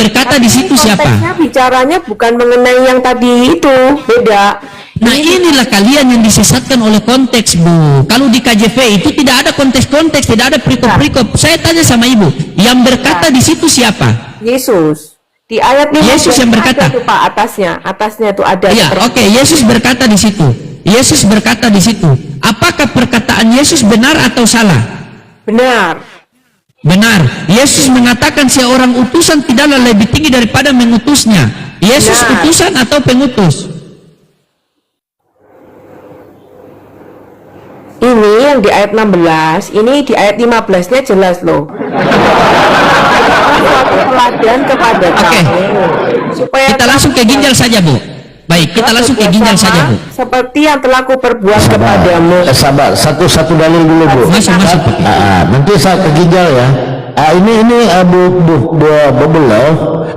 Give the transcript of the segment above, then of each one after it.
berkata di situ siapa? Konteksnya bicaranya bukan mengenai yang tadi itu, beda. Nah inilah kalian yang disesatkan oleh konteks, Bu. Kalau di KJV itu tidak ada konteks-konteks, tidak ada perikop-perikop. Saya tanya sama Ibu, yang berkata di situ siapa? Yesus. Di ayat 15 Yesus yang berkata. ada tuh Pak, atasnya tuh ada. Iya, oke, Yesus berkata di situ. Yesus berkata di situ. Apakah perkataan Yesus benar atau salah? Benar. Benar. Yesus mengatakan seorang utusan tidaklah lebih tinggi daripada mengutusnya. Yesus Benar. utusan atau pengutus? Ini yang di ayat 16, ini di ayat 15-nya jelas loh. Suatu teladan kepada Oke. kamu, supaya Kita langsung ke ginjal saja, Bu. Baik, kita langsung ke ginjal saja, Bu. seperti yang telah kuperbuat kepadamu. Sabar, satu dalil dulu, Bu. Masuk. Nanti saya ke ginjal ya. Ini Bu Bebelau,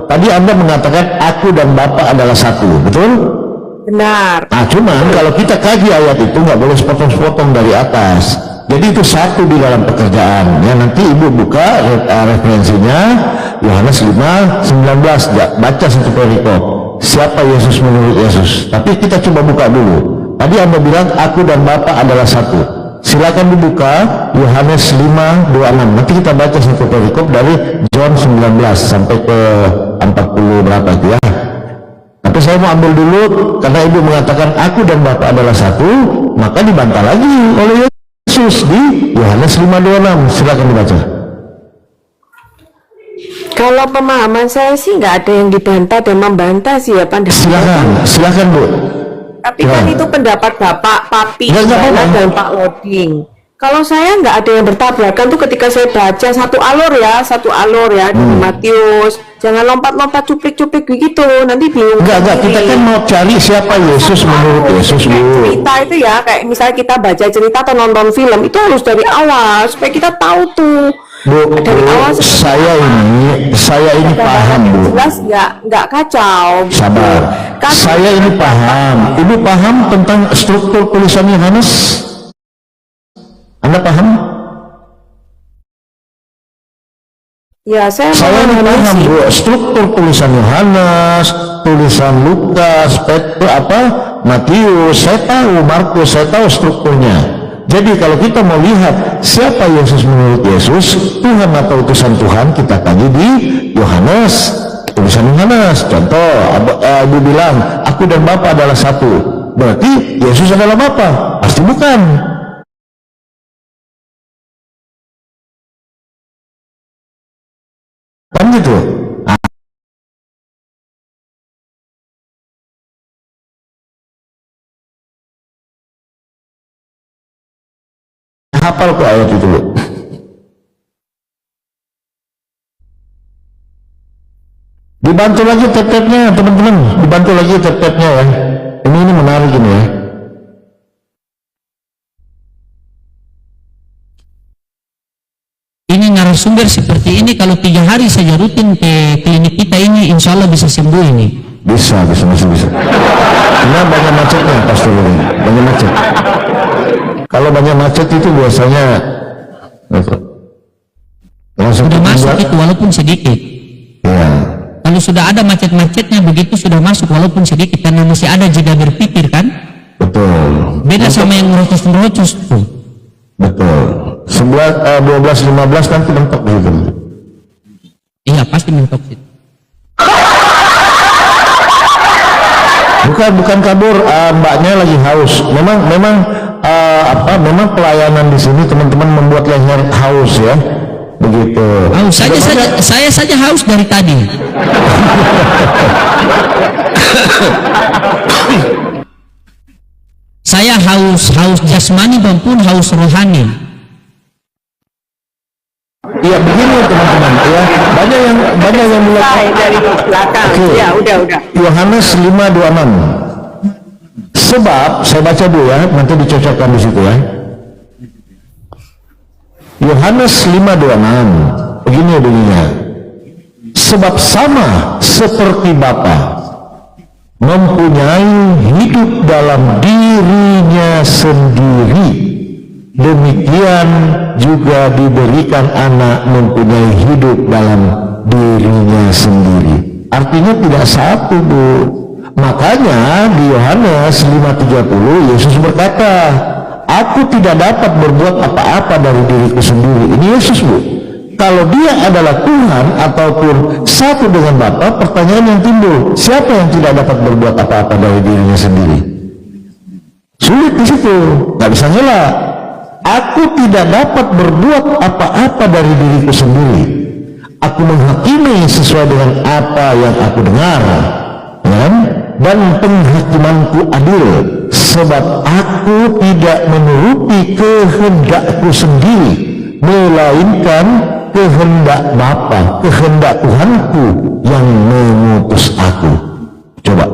tadi Anda mengatakan aku dan Bapak adalah satu, betul? Benar. Nah, cuman kalau kita kaji ayat itu nggak boleh sepotong-sepotong dari atas. Jadi itu satu di dalam pekerjaan. Ya, nanti Ibu buka referensinya Yohanes 5:19, baca satu perikop. Siapa Yesus menurut Yesus? Tapi kita coba buka dulu. Tadi Anda bilang aku dan Bapa adalah satu. Silakan dibuka Yohanes 5:26. Nanti kita baca satu perikop dari John 19 sampai ke 40 berapa itu ya. Tapi saya mau ambil dulu karena Ibu mengatakan aku dan Bapa adalah satu, maka dibantah lagi oleh Yesus di Yohanes 5:26. Silakan dibaca. Kalau pemahaman saya sih nggak ada yang dibantah dan membantah sih ya Pak. Silakan Bu. Tapi kan itu pendapat Bapak, Papi, Nggak Bala, apa-apa. dan Pak Loding. Kalau saya nggak ada yang bertabrakan tuh ketika saya baca satu alur ya di Matius. Jangan lompat-lompat cuplik-cuplik begitu, nanti bingung. Enggak, kita kan mau cari siapa Yesus menurut Yesus Bu. Cerita itu ya, kayak misalnya kita baca cerita atau nonton film, itu harus dari awal supaya kita tahu tuh. Bu, Dari awal saya ini paham Bu. Jelas nggak kacau. Sabar. Saya ini paham. Ibu paham tentang struktur tulisan Yohanes? Anda paham? Ya, saya Ini memahami paham sih. Bu, struktur tulisan Yohanes, tulisan Lukas, Matius, saya tahu, Markus, saya tahu strukturnya. Jadi kalau kita mau lihat siapa Yesus menurut Yesus, Tuhan atau utusan Tuhan, kita kaji di Yohanes, tulisan Yohanes. Contoh, Ibu bilang, aku dan Bapa adalah satu. Berarti Yesus adalah Bapa? Pasti bukan. Kan gitu. Hafal ke ayat itu, Bu. Dibantu lagi tab-tabnya, teman-teman. Dibantu lagi tab-tabnya ya. Ini menarik ini ya. Ini narasumber seperti ini kalau 3 hari saja rutin ke klinik kita ini, insya Allah bisa sembuh ini. Bisa. Karena banyak macetnya, Pastor ini. Banyak macet. Kalau banyak macet itu biasanya langsung Sudah masuk itu walaupun sedikit. ya. Kalau sudah ada macet-macetnya begitu sudah masuk walaupun sedikit karena masih ada jeda berpikir kan. Betul. Beda sama yang merocos tuh. Betul. 12, 15 nanti mentok gitu. Iya pasti mentok itu. Bukan kabur, mbaknya lagi haus. Memang pelayanan di sini teman-teman membuat leher haus ya. Begitu. Haus saya saja haus dari tadi. Saya haus jasmani maupun haus rohani. Iya begini teman-teman ya. Banyak yang mulai Dari belakang. Oke. Ya, udah. Yohanes 5:26. Sebab saya baca dulu ya, nanti dicocokkan di situ ya. Yohanes 5:26. Begini bunyinya. Sebab sama seperti Bapa mempunyai hidup dalam dirinya sendiri, demikian juga diberikan anak mempunyai hidup dalam dirinya sendiri. Artinya tidak satu, Bu. Makanya di Yohanes 5:30 Yesus berkata, aku tidak dapat berbuat apa-apa dari diriku sendiri. Ini Yesus, Bu. Kalau dia adalah Tuhan ataupun satu dengan Bapa, pertanyaan yang timbul, siapa yang tidak dapat berbuat apa-apa dari dirinya sendiri? Sulit di situ, nggak bisa ngelak. Aku tidak dapat berbuat apa-apa dari diriku sendiri. Aku menghakimi sesuai dengan apa yang aku dengar, ya? Dan penghakimanku adil, sebab aku tidak menuruti kehendakku sendiri, melainkan kehendak Bapa, kehendak Tuhanku yang mengutus aku. Coba,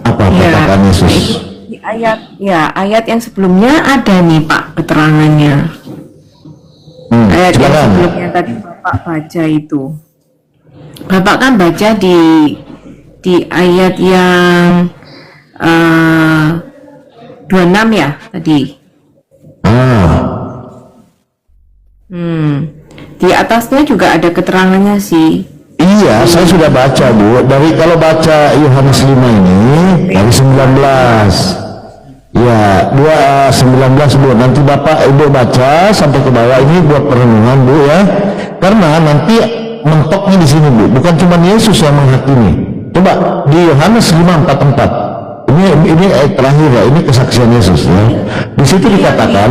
apa katakan Yesus? Di ayat yang sebelumnya ada nih Pak keterangannya. Ayat yang sebelumnya tadi Bapak baca itu. Bapak kan baca di ayat yang 26 ya tadi. Di atasnya juga ada keterangannya sih. Iya, saya sudah baca, Bu. Kalau baca Yohanes 5 ini dari 19. Ya, 19, Bu. Nanti Bapak Ibu baca sampai ke bawah ini buat perenungan, Bu, ya. Karena nanti mentoknya di sini, Bu. Bukan cuma Yesus yang menghakimi. Coba di Yohanes 5:44. Ini ayat terakhir ya, ini kesaksian Yesus ya. Di situ dikatakan,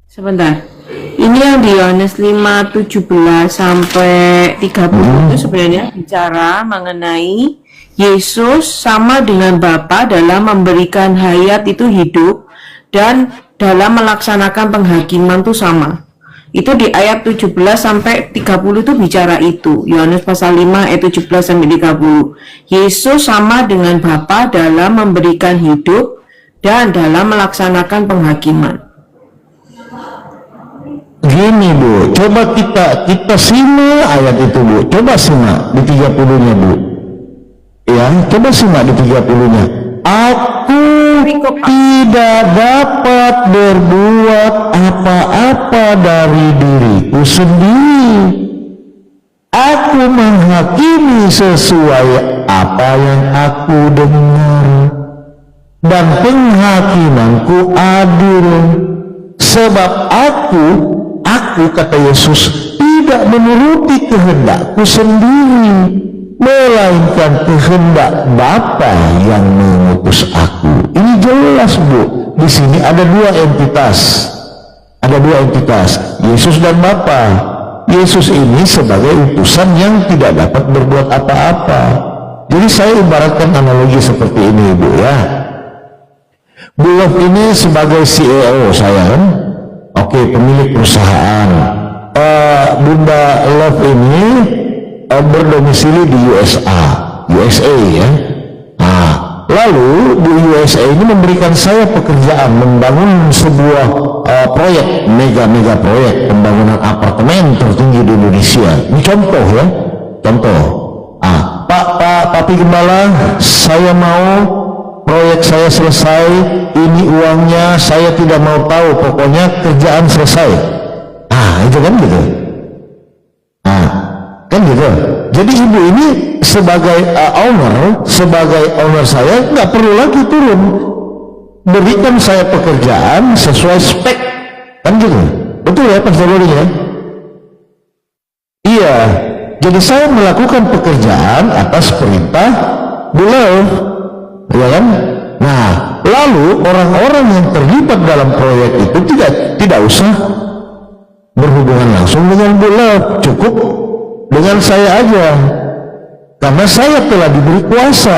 sebentar. Ini yang di Yohanes 5:17 sampai 30 itu sebenarnya bicara mengenai Yesus sama dengan Bapa dalam memberikan hayat itu hidup dan dalam melaksanakan penghakiman itu sama. Itu di ayat 17 sampai 30 itu bicara itu. Yohanes pasal 5 ayat 17 sampai 30. Yesus sama dengan Bapa dalam memberikan hidup dan dalam melaksanakan penghakiman. gini, Bu, coba kita simak ayat itu, Bu. Coba simak di 30-nya, Bu. Ya, coba simak di 30-nya. Aku tidak dapat berbuat apa-apa dari diriku sendiri. Aku menghakimi sesuai apa yang aku dengar, dan penghakimanku adil, sebab aku kata Yesus, tidak menuruti kehendakku sendiri, melainkan kehendak Bapa yang mengutus aku. Ini jelas, Bu. Di sini ada dua entitas. Ada dua entitas, Yesus dan Bapa. Yesus ini sebagai utusan yang tidak dapat berbuat apa-apa. Jadi saya ibaratkan analogi seperti ini, Bu, ya. Bulog ini sebagai CEO saya, kan? Oke, pemilik perusahaan. Bunda Love ini berdomisili di USA ya. Nah, lalu di USA ini memberikan saya pekerjaan membangun sebuah proyek, mega proyek pembangunan apartemen tertinggi di Indonesia. Ini contoh ya, contoh. Papi Gembala, saya mau proyek saya selesai, ini uangnya, saya tidak mau tahu, pokoknya kerjaan selesai. Itu kan gitu. Kan gitu. Jadi ibu ini sebagai owner saya nggak perlu lagi turun, berikan saya pekerjaan sesuai spek, kan gitu. Betul ya, Pak Saudari ya? Iya. Jadi saya melakukan pekerjaan atas perintah beliau, ya kan? Nah, lalu orang-orang yang terlibat dalam proyek itu tidak usah berhubungan langsung dengan beliau, cukup dengan saya aja, karena saya telah diberi kuasa.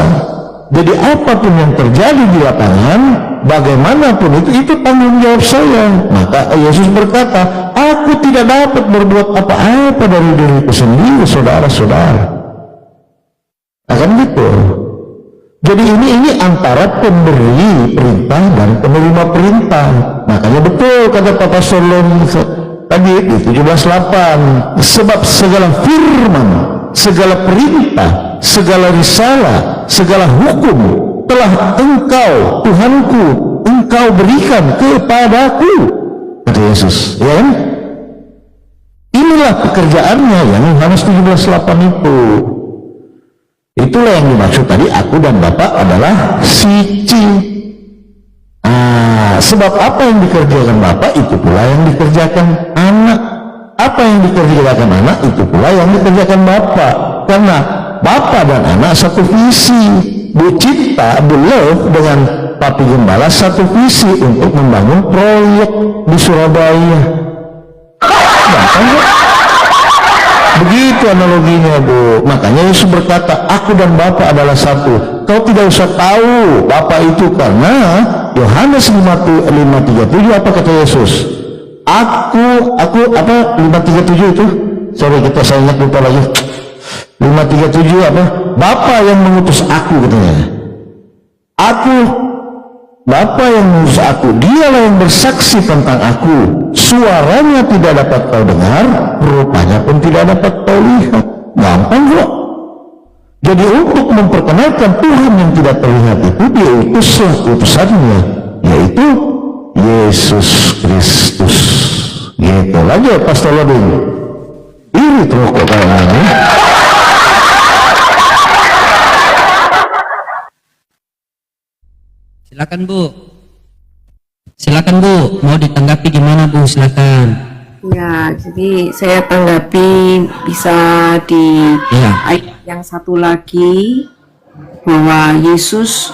Jadi apapun yang terjadi di lapangan, bagaimanapun itu tanggung jawab saya. Maka Yesus berkata, aku tidak dapat berbuat apa-apa dari diriku sendiri, saudara-saudara. Akan gitu. Jadi ini antara pemberi perintah dan penerima perintah. Makanya betul kata Papa Solon tadi di 17:8, sebab segala firman, segala perintah, segala risalah, segala hukum telah engkau, Tuhanku, engkau berikan kepadaku, kata Yesus, ya kan? Inilah itulah pekerjaannya yang Yohanes 17:8 itu. Itulah yang dimaksud tadi, aku dan Bapa adalah siji. Sebab apa yang dikerjakan Bapa itu pula yang dikerjakan anak. Apa yang dikerjakan anak itu pula yang dikerjakan Bapa. Karena Bapa dan anak satu visi. Bu Cinta, Bu Love dengan Papi Gembala satu visi untuk membangun proyek di Surabaya. Gampang ya? Begitu analoginya, Bu. Makanya Yesus berkata, aku dan Bapa adalah satu. Kau tidak usah tahu Bapa itu, karena Yohanes 5:37 apa kata Yesus? Aku apa 5:37 itu? Sorry, saya ingat lupa lagi. 5:37 apa? Bapa yang mengutus aku, katanya. Bapa yang mengutus aku, dialah yang bersaksi tentang aku. Suaranya tidak dapat kau dengar, rupanya pun tidak dapat kau lihat. Gampang kok. Jadi untuk memperkenalkan Tuhan yang tidak terlihat itu, dia utuslah utusannya, yaitu Yesus Kristus. Gitu aja, Pastor Loding. Irit rokok kayaknya. Silakan Bu, mau ditanggapi gimana Bu? Silakan. Ya, jadi saya tanggapi bisa di ayat yang satu lagi, bahwa Yesus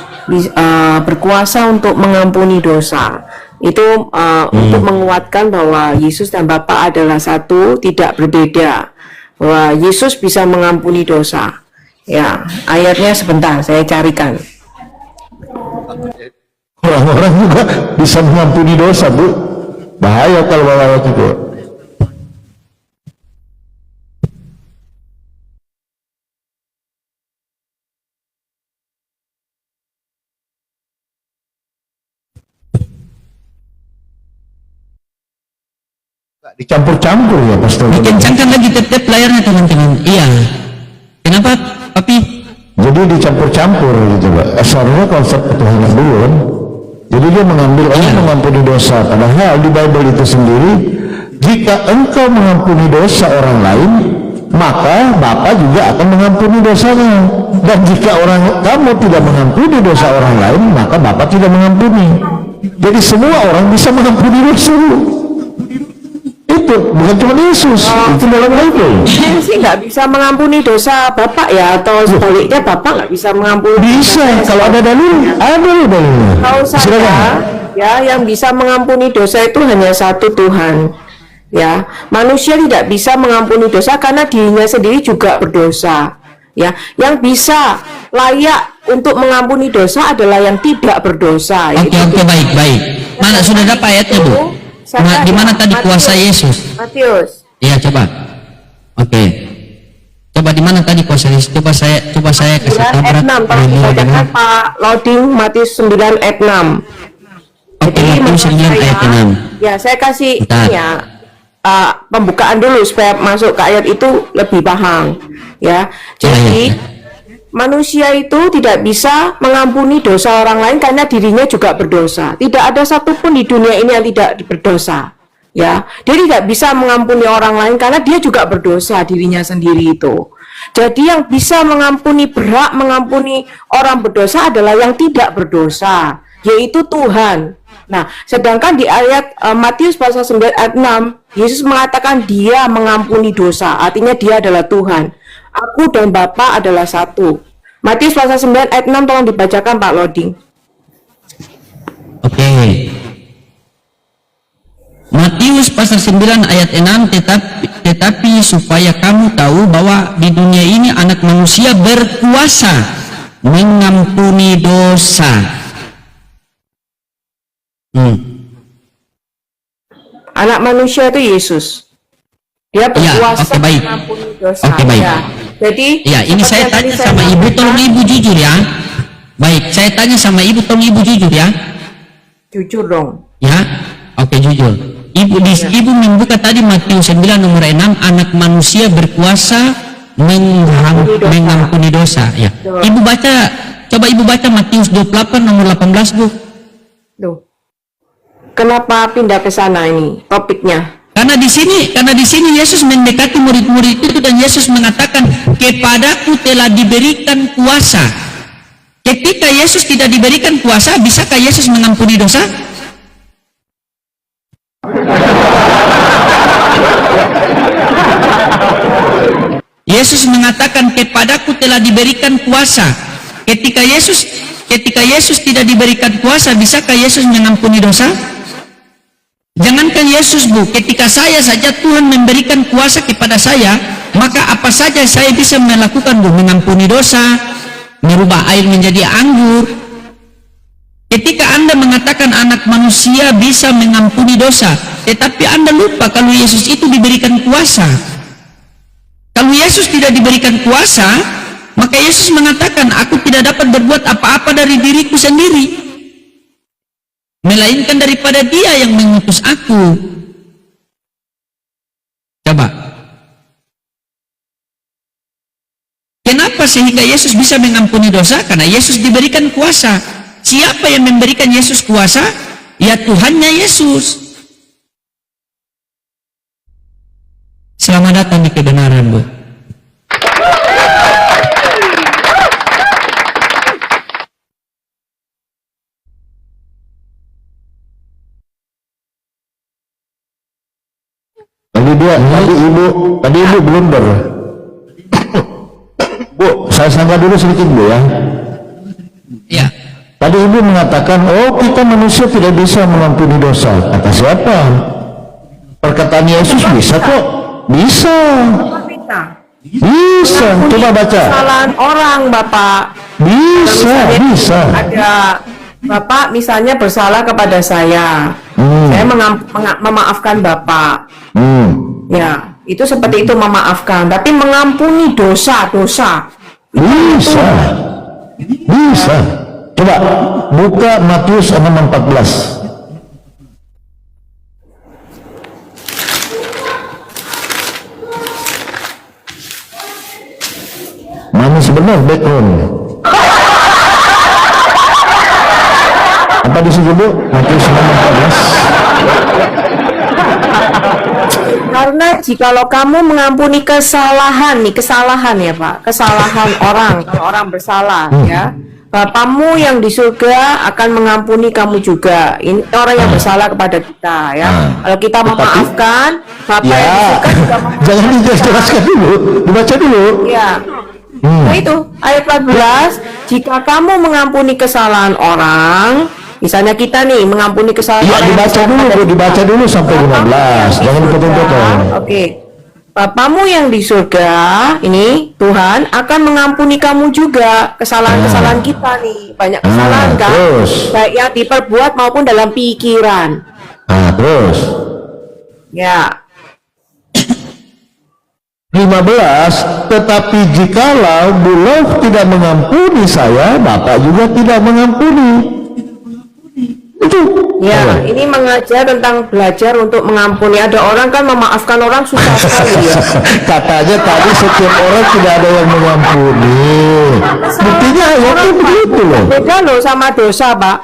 berkuasa untuk mengampuni dosa. Itu untuk menguatkan bahwa Yesus dan Bapa adalah satu, tidak berbeda. Bahwa Yesus bisa mengampuni dosa. Ya, ayatnya sebentar saya carikan. Orang-orang juga bisa mengampuni dosa, Bu. Bahaya kalau bawa itu, Bu. Dicampur-campur ya, Pastor. Dikencangkan lagi tep-tep layarnya teman-teman. Iya. Kenapa, Papi? Jadi dicampur-campur gitu, Pak. Seharusnya konsep ketuhanan dulu kan. Jadi dia mengambil Allah mengampuni dosa. Padahal di Bible itu sendiri, jika engkau mengampuni dosa orang lain, maka Bapa juga akan mengampuni dosanya. Dan jika kamu tidak mengampuni dosa orang lain, maka Bapa tidak mengampuni. Jadi semua orang bisa mengampuni dosa. Itu bukan cuma Yesus, itu dalam Bible. Saya sih nggak bisa mengampuni dosa Bapak ya, atau sebaliknya Bapak nggak bisa mengampuni. Bisa, kalau ada dalil, ada dalilnya. Kalau saya, ya, yang bisa mengampuni dosa itu hanya satu, Tuhan. Ya, manusia tidak bisa mengampuni dosa karena dirinya sendiri juga berdosa. Ya, yang bisa layak untuk mengampuni dosa adalah yang tidak berdosa. Oke, baik. Mana sudah dapat ayatnya, Bu? Di mana tadi kuasa Yesus? Matius. Iya, coba. Oke. Coba di mana tadi kuasa Yesus? Coba saya kasih tabrak. Ayat 6, tolong dibacakan Pak Loading, Matius 9 ayat 6. Oke, Matius 9 ayat 6. Ya, saya kasih pembukaan dulu supaya masuk ke ayat itu lebih paham. Ya, jadi manusia itu tidak bisa mengampuni dosa orang lain karena dirinya juga berdosa. Tidak ada satupun di dunia ini yang tidak berdosa. Ya, dia tidak bisa mengampuni orang lain karena dia juga berdosa dirinya sendiri itu. Jadi yang bisa berhak mengampuni orang berdosa adalah yang tidak berdosa, yaitu Tuhan. Nah, sedangkan di ayat Matius pasal 9 ayat 6, Yesus mengatakan dia mengampuni dosa, artinya dia adalah Tuhan. Aku dan Bapa adalah satu. Matius pasal 9 ayat 6, tolong dibacakan Pak Loading. Oke. Matius pasal 9 ayat 6, tetapi supaya kamu tahu bahwa di dunia ini anak manusia berkuasa mengampuni dosa. Anak manusia itu Yesus. Dia berkuasa mengampuni dosa. Oke, baik. Ya. Jadi, ya, ini saya tanya sama Ibu, tolong Ibu jujur ya. Baik, saya tanya sama Ibu, tolong Ibu jujur ya. Jujur dong. Ya, oke, jujur. Ibu membuka tadi Matius 9 nomor 6, anak manusia berkuasa mengampuni dosa. Ya. Ibu baca, coba Ibu baca Matius 28 nomor 18, Bu. Duh. Kenapa pindah ke sana ini topiknya? Karena di sini Yesus mendekati murid-murid itu dan Yesus mengatakan, kepadaku telah diberikan kuasa. Ketika Yesus tidak diberikan kuasa, bisakah Yesus mengampuni dosa? Yesus mengatakan, kepadaku telah diberikan kuasa. Ketika Yesus tidak diberikan kuasa, bisakah Yesus mengampuni dosa? Jangankan Yesus, Bu, ketika saya saja Tuhan memberikan kuasa kepada saya, maka apa saja saya bisa melakukan, Bu, mengampuni dosa, merubah air menjadi anggur. Ketika Anda mengatakan anak manusia bisa mengampuni dosa, tetapi Anda lupa kalau Yesus itu diberikan kuasa. Kalau Yesus tidak diberikan kuasa, maka Yesus mengatakan, aku tidak dapat berbuat apa-apa dari diriku sendiri, melainkan daripada Dia yang mengutus aku. Coba. Kenapa sehingga Yesus bisa mengampuni dosa? Karena Yesus diberikan kuasa. Siapa yang memberikan Yesus kuasa? Ya, Tuhannya Yesus. Selamat datang di kebenaran, Bu. Tadi ibu belum Bu, saya sangka dulu sedikit, Bu, ya. Ya. Tadi ibu mengatakan, oh, kita manusia tidak bisa mengampuni dosa. Kata siapa? Perkataan Yesus bisa kok. Bisa. Bisa. Coba baca. Kesalahan orang, Bapak. Bisa. Ada Bapak misalnya bersalah kepada saya. Saya memaafkan Bapak. Ya, itu seperti itu, memaafkan. Tapi mengampuni dosa-dosa. Bisa. Coba buka Matius 6:14. Mana sebenar background? Apa di situ, Bu? Matius 6:14. Karena jikalau kamu mengampuni kesalahan ya Pak, kesalahan orang, kalau orang bersalah ya, Bapamu yang di surga akan mengampuni kamu juga. Ini orang yang bersalah kepada kita ya. Kalau kita memaafkan, Bapak yang di surga juga memaafkan. Jangan dijelaskan dulu, dibaca dulu. Ya. Nah itu ayat 14, jika kamu mengampuni kesalahan orang, misalnya kita nih mengampuni kesalahan Ya, dibaca dulu sampai 15. Jangan dipotong-potong. Oke. Bapamu yang di surga, ini Tuhan akan mengampuni kamu juga kesalahan-kesalahan kita nih. Banyak kesalahan kan? Terus. Baik yang diperbuat maupun dalam pikiran. Terus. Ya. 15, tetapi jikalau Bulog tidak mengampuni saya, Bapak juga tidak mengampuni. Itu. Ya, ini mengajar tentang belajar untuk mengampuni. Ada orang kan memaafkan orang susah sekali ya. Katanya tadi setiap orang tidak ada yang mengampuni. Buktinya ayatnya begitu loh. Beda loh sama dosa, Pak.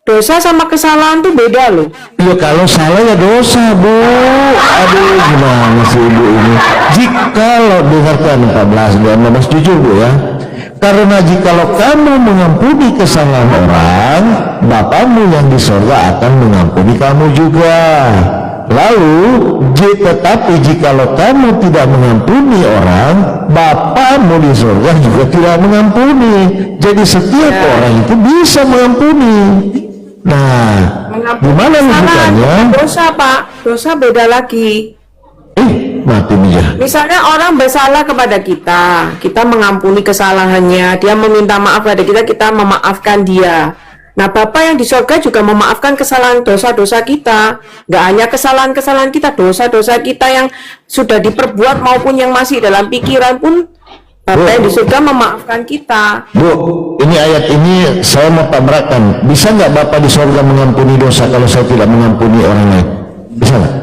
Dosa sama kesalahan tuh beda loh. Ya kalau salah ya dosa, Bu. Aduh, gimana sih Ibu ini? Jikalau dengarkan 14 dan 15 jujur, Bu, ya. Karena jikalau kamu mengampuni kesalahan orang, Bapamu yang di sorga akan mengampuni kamu juga. Lalu, tetapi jikalau kamu tidak mengampuni orang, Bapamu di sorga juga tidak mengampuni. Jadi setiap orang itu bisa mengampuni. Nah, gimana rujukannya? Dosa, Pak. Dosa beda lagi. Mati dia. Misalnya orang bersalah kepada kita, kita mengampuni kesalahannya, dia meminta maaf pada kita, kita memaafkan dia. Nah, Bapa yang di surga juga memaafkan kesalahan dosa-dosa kita. Nggak hanya kesalahan-kesalahan kita, dosa-dosa kita yang sudah diperbuat maupun yang masih dalam pikiran pun Bapa yang di surga memaafkan kita. Bu, ini ayat ini saya mau tabrakan. Bisa nggak Bapak di surga mengampuni dosa kalau saya tidak mengampuni orang lain? Bisa nggak?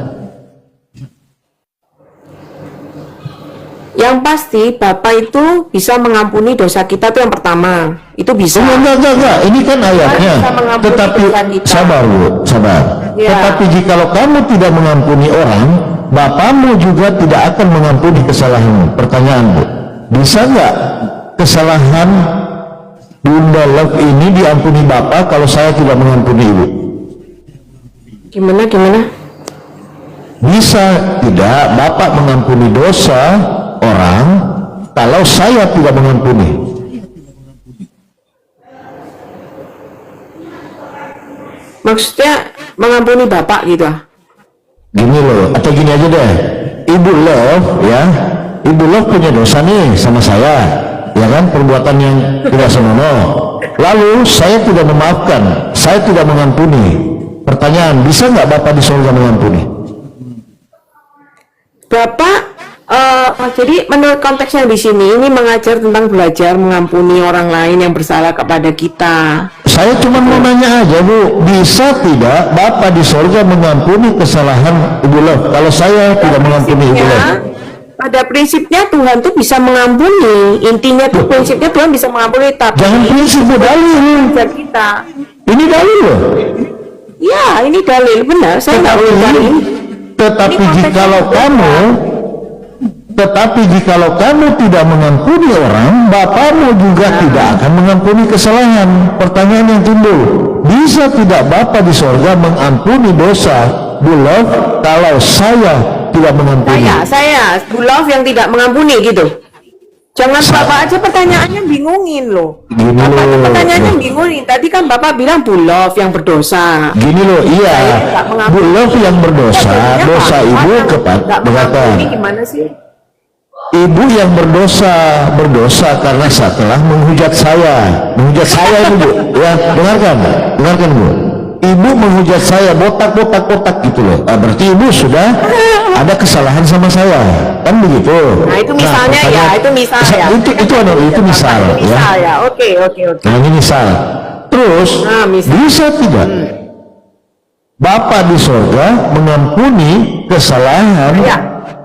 Yang pasti Bapak itu bisa mengampuni dosa kita, itu yang pertama. Itu bisa. Enggak. Ini kan ayatnya. Bisa mengampuni Tetapi dosa kita. sabar, Bu, sabar. Ya. Tetapi jikalau kamu tidak mengampuni orang, Bapamu juga tidak akan mengampuni kesalahanmu. Pertanyaan, Bu, bisa nggak kesalahan Bunda Love ini diampuni Bapak kalau saya tidak mengampuni Ibu? Gimana? Bisa tidak Bapak mengampuni dosa orang kalau saya tidak mengampuni? Maksudnya mengampuni Bapak gitu ah? Gini loh, atau gini aja deh, Ibu Love ya, Ibu Love punya dosa nih sama saya, ya kan, perbuatan yang tidak senonoh. Lalu saya tidak memaafkan, saya tidak mengampuni. Pertanyaan, bisa nggak Bapak di surga mengampuni? Bapak, jadi menurut konteksnya di sini ini mengajar tentang belajar mengampuni orang lain yang bersalah kepada kita. Saya cuma mau nanya aja, Bu, bisa tidak Bapak di surga mengampuni kesalahan Ibu Love kalau saya tidak mengampuni Ibu Love? Pada prinsipnya Tuhan tuh bisa mengampuni. Intinya tuh prinsipnya Tuhan bisa mengampuni, tapi Jangan prinsip, Bu, dalil. belajar kita. Ini dalil loh. Ya, ini dalil benar. Saya nggak boleh cari. Tetapi Ini jikalau kamu tidak mengampuni orang, Bapamu juga tidak akan mengampuni kesalahan. Pertanyaan yang timbul, bisa tidak Bapa di sorga mengampuni dosa Bu Love kalau saya tidak mengampuni? Saya Bu Love yang tidak mengampuni gitu. Jangan Bapak aja pertanyaannya bingungin loh. Gini Bapak loh. pertanyaannya bingungin. Tadi kan Bapak bilang Bu Love yang berdosa. Gini loh, iya, Bu Love yang berdosa, dosa Ibu berkata, Ini gimana sih? Ibu yang berdosa karena setelah menghujat saya itu, Bu, ya, dengarkan Bu, Ibu menghujat saya botak gitu loh. Berarti Ibu sudah ada kesalahan sama saya, kan begitu? Nah itu misalnya itu misal ya. Itu misal ya. Oke. Nah ini misal. Terus bisa tidak Bapak di surga mengampuni kesalahan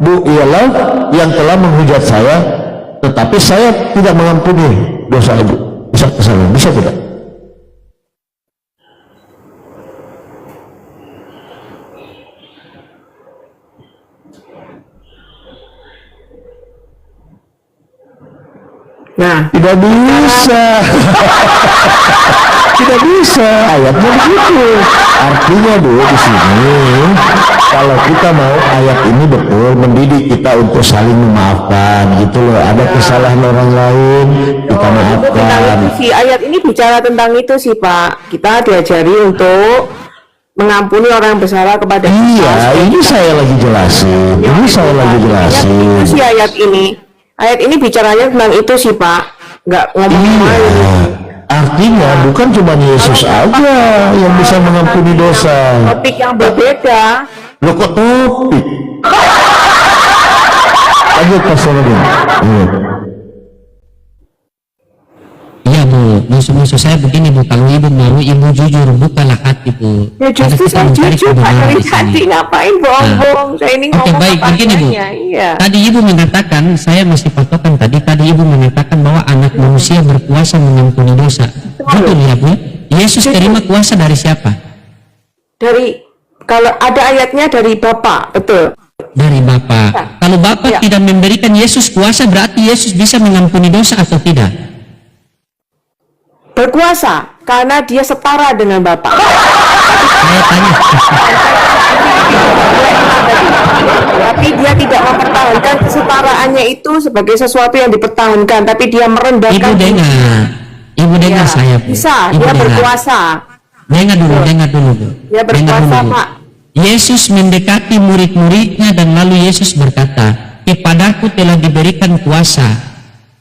Bu Love yang telah menghujat saya, tetapi saya tidak mengampuni dosa Ibu? Bisa tidak? Nah, Tidak bisa. Tidak bisa. Ayatnya begitu. Artinya, Bu, di sini kalau kita mau ayat ini betul mendidik kita untuk saling memaafkan gitu loh. Ada kesalahan orang lain, kita maafkan. Si ayat ini bicara tentang itu sih Pak. Kita diajari untuk mengampuni orang yang bersalah kepada kita. Iya, ini saya lagi jelasin. Itu si ayat ini. Ayat ini bicaranya tentang itu sih Pak. Nggak ngomong lain. Artinya bukan cuma Yesus aja yang bisa mengampuni dosa. Topik yang berbeda. Loh, kok topik? Lanjut Pastor Robin. Iya Bu, maksud saya begini Bu, kalau Ibu mau Ibu jujur, bukalah hati Bu. Ya justru saya jujur Pak dari tadi, ngapain bohong-bohong? Saya ini Oke, ngomong baik, apa begini Bu. adanya, iya. Tadi Ibu mengatakan, saya masih patokan tadi Ibu mengatakan bahwa anak manusia berkuasa mengampuni dosa. Betul ya Bu? Yesus terima kuasa dari siapa? Kalau ada ayatnya dari Bapa, betul. Dari Bapa. Kalau Bapa tidak memberikan Yesus kuasa, berarti Yesus bisa mengampuni dosa atau tidak? Berkuasa, karena dia setara dengan Bapa. Saya tanya. Tapi dia tidak mempertahankan kesetaraannya itu sebagai sesuatu yang dipertahankan, tapi dia merendahkan. Ibu dengar saya Bu. Bisa, Ibu dia dengar. berkuasa. Dengar dulu Bu. Dia berkuasa Pak. Yesus mendekati murid-muridnya dan lalu Yesus berkata, kepadaku telah diberikan kuasa.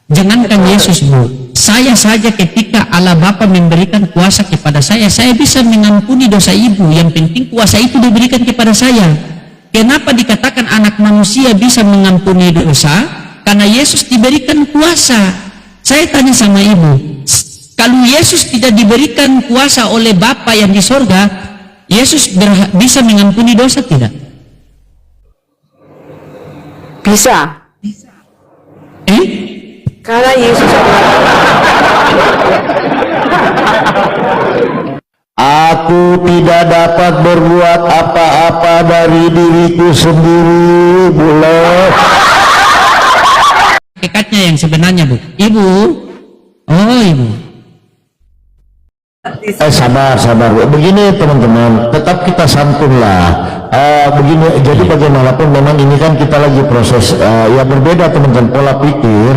Jangankan Yesus Bu, saya saja ketika Allah Bapa memberikan kuasa kepada saya bisa mengampuni dosa ibu. Yang penting kuasa itu diberikan kepada saya. Kenapa dikatakan anak manusia bisa mengampuni dosa? Karena Yesus diberikan kuasa. Saya tanya sama ibu, kalau Yesus tidak diberikan kuasa oleh Bapa yang di sorga, Yesus bisa mengampuni dosa tidak? Bisa. Karena Yesus Aku tidak dapat berbuat apa-apa dari diriku sendiri, boleh. Hakikatnya yang sebenarnya, Bu. Ibu. Oh, Ibu. Sabar. Begini teman-teman, tetap kita santunlah. Begini, jadi bagaimanapun memang ini kan kita lagi proses ya berbeda teman-teman, pola pikir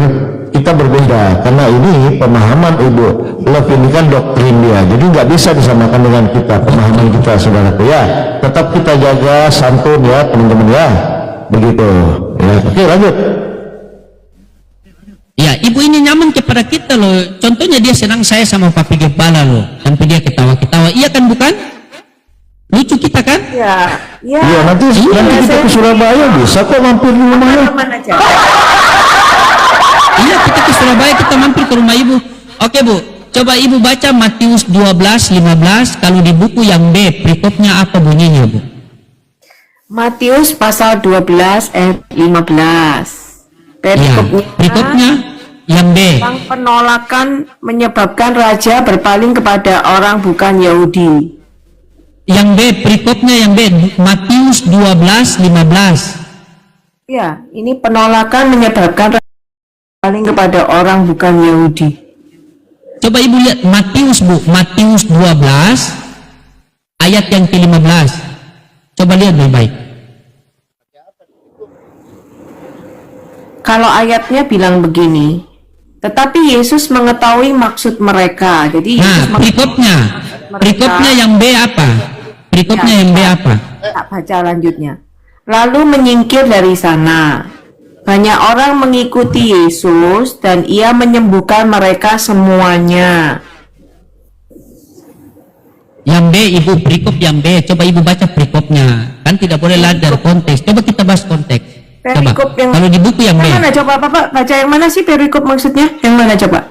kita berbeda karena ini pemahaman Ibu Love ini kan doktrin dia, jadi nggak bisa disamakan dengan kita pemahaman kita saudaraku ya. Tetap kita jaga santun ya teman-teman ya, begitu ya. Oke, lanjut. Ya, Ibu ini nyaman kepada kita loh. Contohnya dia senang saya sama Papi Gembala loh. Sampai dia ketawa-ketawa. Iya kan, bukan? Lucu kita kan? Ya, Iya, nanti kita ke Surabaya bisa kok mampir di rumahnya. Aman aja. Iya, kita ke Surabaya, kita mampir ke rumah Ibu. Oke, Bu. Coba Ibu baca Matius 12:15. Kalau di buku yang B, perikopnya apa bunyinya, Bu? Matius pasal 12 ayat 15. Ya, perikopnya yang B. Tentang penolakan menyebabkan raja berpaling kepada orang bukan Yahudi. Yang B, perikopnya yang B. Matius 12:15. Ya, ini penolakan menyebabkan raja berpaling kepada orang bukan Yahudi. Coba Ibu lihat Matius, Bu. Matius 12 ayat yang ke-15. Coba lihat baik-baik. Kalau ayatnya bilang begini, tetapi Yesus mengetahui maksud mereka. Jadi Yesus Nah, perikopnya yang B apa? Perikopnya yang B apa? Tak baca lanjutnya. Lalu menyingkir dari sana. Banyak orang mengikuti Yesus dan ia menyembuhkan mereka semuanya. Yang B, Ibu, perikop yang B. Coba Ibu baca perikopnya. Kan tidak boleh lari dari konteks. Coba kita bahas konteks. Coba, Perikop yang kalau di buku yang B. mana coba Bapak baca yang mana sih perikop maksudnya? Yang mana coba?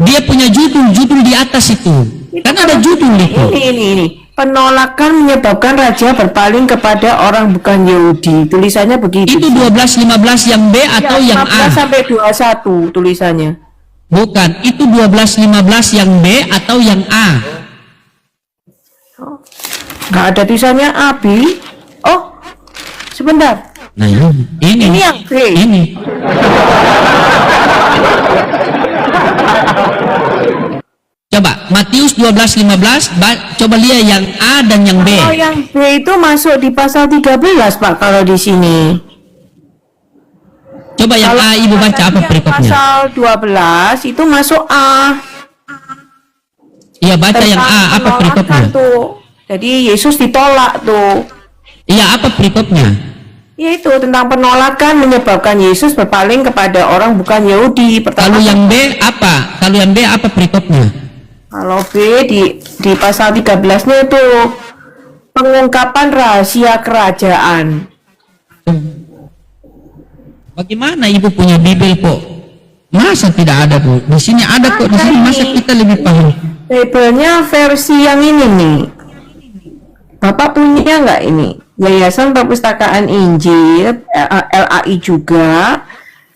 Dia punya judul di atas itu. Kan ada judul itu. Ini. Penolakan menyebabkan raja berpaling kepada orang bukan Yahudi. Tulisannya begitu. Itu 12:15 yang B atau yang A? 15 sampai 21 tulisannya. Bukan, itu 12:15 yang B atau yang A? Nggak ada tulisannya A, B. Oh, sebentar. Nah, ini yang B. Ini. Coba Matius 12:15, coba lihat yang A dan yang B. Oh, yang B itu masuk di pasal 13, Pak, kalau di sini. Coba yang A Ibu baca apa perikopnya? Pasal 12 itu masuk A. Iya, baca yang A, apa perikopnya? Tuh. Jadi Yesus ditolak tuh. Iya, apa perikopnya? Yaitu tentang penolakan menyebabkan Yesus berpaling kepada orang bukan Yahudi. Kalau yang B apa? Kalau yang B apa perikopnya? Kalau B di pasal 13-nya itu pengungkapan rahasia kerajaan. Bagaimana Ibu punya Bible kok? Masa tidak ada, Bu? Di sini ada kok, di sini masa kita lebih paham. Bible-nya versi yang ini nih. Bapak punya nggak ini? Yayasan Perpustakaan Injil, LAI juga.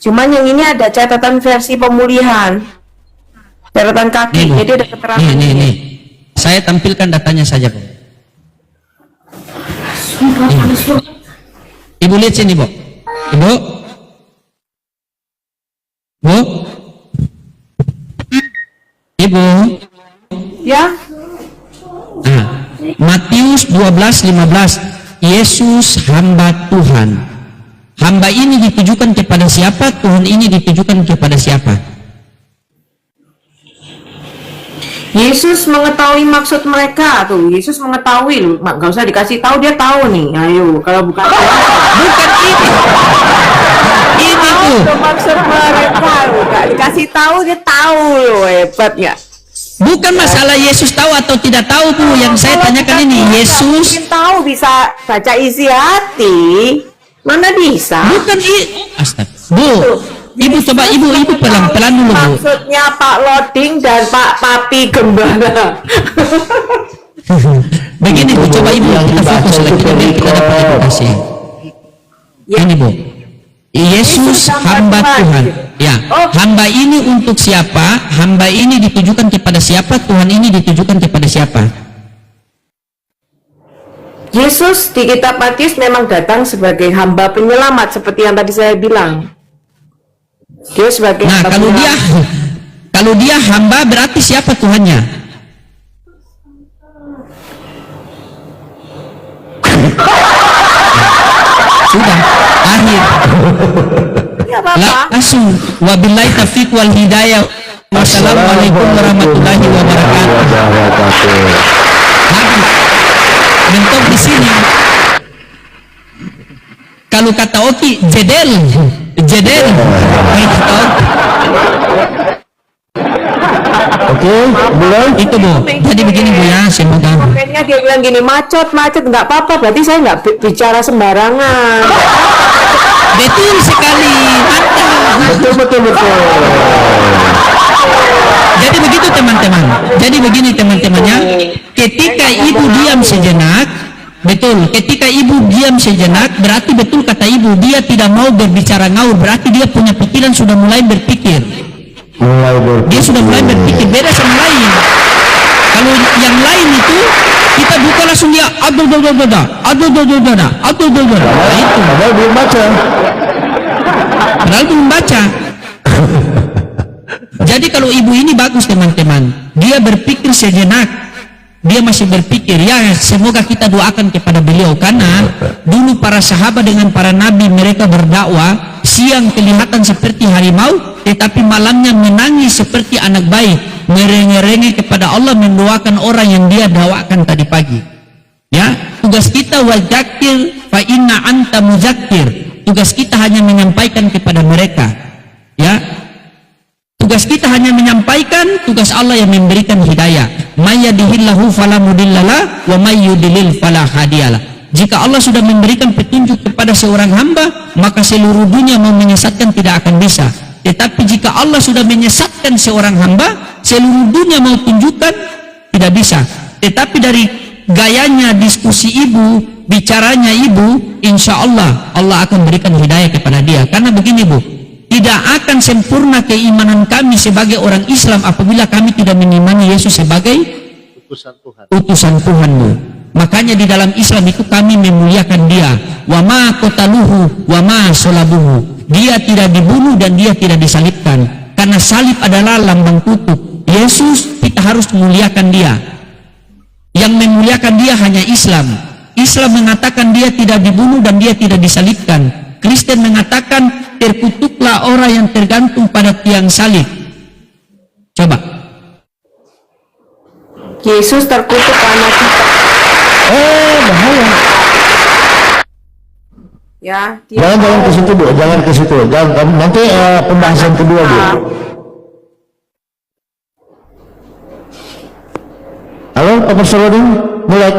Cuman yang ini ada catatan versi pemulihan. Catatan kaki, Bu. jadi ada keterangan. Nih. Saya tampilkan datanya saja, Bu. Ibu lihat sini, Bu. Ibu. Bu. Ibu. Ya, Nah, Matius 12:15. Yesus hamba Tuhan. Hamba ini ditujukan kepada siapa? Tuhan ini ditujukan kepada siapa? Yesus mengetahui maksud mereka tuh. Yesus mengetahui loh. Nggak usah dikasih tahu, dia tahu nih. Ayo, kalau bukan Bukan ini. Ini tuh. itu maksud mereka loh. Nggak dikasih tahu, dia tahu loh. Hebat nggak? Bukan masalah Yesus tahu atau tidak tahu, Bu. Yang saya tanyakan ini, Yesus mungkin tahu bisa baca isi hati. Mana bisa? bukan Astaga. Bu, Ibu coba Ibu pelan-pelan dulu, Bu. Maksudnya Pak Loding dan Pak Papi Gembala. Begini, Bu, coba Ibu kita fokus lagi kita dapat edukasi. Ini, Bu. Yesus hamba Tuhan. Ya, hamba ini untuk siapa? Hamba ini ditujukan kepada siapa? Tuhan ini ditujukan kepada siapa? Yesus di kitab Matius memang datang sebagai hamba penyelamat seperti yang tadi saya bilang. Dia sebagai Nah, hamba kalau dia penyelamat. kalau dia hamba berarti siapa Tuhannya? Sudah akhir. Ya Bapak. Langsung wabillahi taufiq wal hidayah. Wassalamualaikum warahmatullahi wabarakatuh. Habis. Bentuk di sini. Kalau kata Oki, jedel. Kalau kata Oki, Oke, mulai. itu Bu. Jadi begini Bu ya, semoga. Makanya dia bilang gini, macet, nggak apa-apa. Berarti saya nggak bicara sembarangan. Betul sekali, mantap. Betul. Jadi begitu teman-teman. Jadi begini teman-temannya. Ketika ibu diam sejenak, betul. Ketika ibu diam sejenak, berarti betul kata ibu, dia tidak mau berbicara ngawur. Berarti dia punya pikiran sudah mulai berpikir. Dia sudah mulai berpikir beda sama lain. Kalau yang lain itu kita buka langsung dia aduh. Nah, itu. Padahal belum baca. Padahal belum baca. Jadi kalau ibu ini bagus teman-teman, dia berpikir sejenak, dia masih berpikir. Ya, semoga kita doakan kepada beliau, karena dulu para sahabat dengan para nabi mereka berdakwah, siang kelihatan seperti harimau, tetapi malamnya menangis seperti anak bayi, merengek-rengek kepada Allah, mendoakan orang yang dia dakwakan tadi pagi. Ya, tugas kita wadzakir fa inna anta muzakkir. Tugas kita hanya menyampaikan kepada mereka. Ya, tugas kita hanya menyampaikan, tugas Allah yang memberikan hidayah. May yahdihillahu fala mudhillalah wa may yudlil fala hadiyalah. Jika Allah sudah memberikan petunjuk kepada seorang hamba, maka seluruh dunia mau menyesatkan tidak akan bisa. Tetapi jika Allah sudah menyesatkan seorang hamba, seluruh dunia mau tunjukkan tidak bisa. Tetapi dari gayanya diskusi ibu, bicaranya ibu, insya Allah akan berikan hidayah kepada dia. Karena begini Bu, tidak akan sempurna keimanan kami sebagai orang Islam apabila kami tidak mengimani Yesus sebagai utusan Tuhan Bu. Makanya di dalam Islam itu kami memuliakan dia. Wa ma qataluhu wa ma salabuhu. Dia tidak dibunuh dan dia tidak disalibkan. Karena salib adalah lambang kutuk. Yesus kita harus memuliakan dia. Yang memuliakan dia hanya Islam. Islam mengatakan dia tidak dibunuh dan dia tidak disalibkan. Kristen mengatakan terkutuklah orang yang tergantung pada tiang salib. Coba. Yesus terkutuk karena kita. Bahaya. Ya, dia Jangan ke situ Bu, jangan ke situ. Jangan, nanti pembahasan kedua Bu. Halo, Pak Persolodin, mulai.